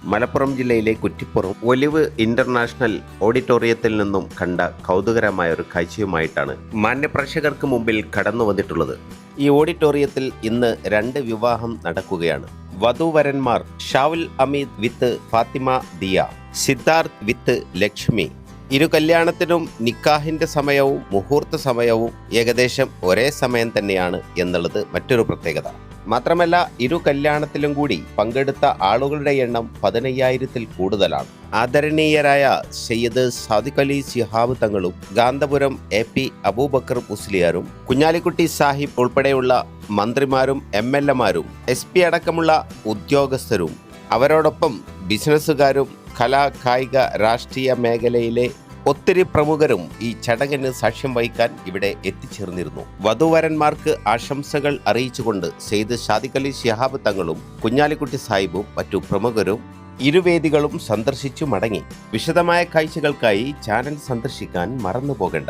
മലപ്പുറം ജില്ലയിലെ Kuttippuram olive international ഓഡിറ്റോറിയത്തിൽ നിന്നും കണ്ട കൗതുകരമായ ഒരു കാഴ്ചയുമായിട്ടാണ് മാന്യപ്രേക്ഷകർക്ക് മുമ്പിൽ കടന്നു വന്നിട്ടുള്ളത്. ഈ ഓഡിറ്റോറിയത്തിൽ ഇന്ന് 2 വിവാഹം നടക്കുകയാണ്. വധൂവരന്മാർ ഷാവുൽ അമീദ് വിത്ത് ഫാത്തിമ ദിയ, സിദ്ധാർത്ഥ് വിത്ത് ലക്ഷ്മി. ഇരു കല്യാണത്തിനും നിക്കാഹിന്റെ സമയവും മുഹൂർത്ത സമയവും ഏകദേശം ഒരേ സമയം തന്നെയാണ് എന്നുള്ളത് മറ്റൊരു പ്രത്യേകത. മാത്രമല്ല ഇരു കല്യാണത്തിലും കൂടി പങ്കെടുത്ത ആളുകളുടെ എണ്ണം 15,000-ൽ കൂടുതലാണ്. ആദരണീയരായ സയ്യിദ് സാദിഖ് അലി ശിഹാബ് തങ്ങളും ഗാന്ധപുരം AP അബൂബക്കർ മുസ്ലിയാരും കുഞ്ഞാലിക്കുട്ടി സാഹിബ് ഉൾപ്പെടെയുള്ള മന്ത്രിമാരും MLA മാരും SP അടക്കമുള്ള ഉദ്യോഗസ്ഥരും അവരോടൊപ്പം ബിസിനസ്സുകാരും കലാ കായിക രാഷ്ട്രീയ മേഖലയിലെ ഒത്തിരി പ്രമുഖരും ഈ ചടങ്ങിന് സാക്ഷ്യം വഹിക്കാൻ ഇവിടെ എത്തിച്ചേർന്നിരുന്നു. വധൂവരന്മാർക്ക് ആശംസകൾ അറിയിച്ചുകൊണ്ട് സയ്യിദ് സാദിഖ് അലി ശിഹാബ് തങ്ങളും കുഞ്ഞാലിക്കുട്ടി സാഹിബും മറ്റു പ്രമുഖരും ഇരുവേദികളും സന്ദർശിച്ചു മടങ്ങി. വിശദമായ കാഴ്ചകൾക്കായി ചാനൽ സന്ദർശിക്കാൻ മറന്നു പോകണ്ട.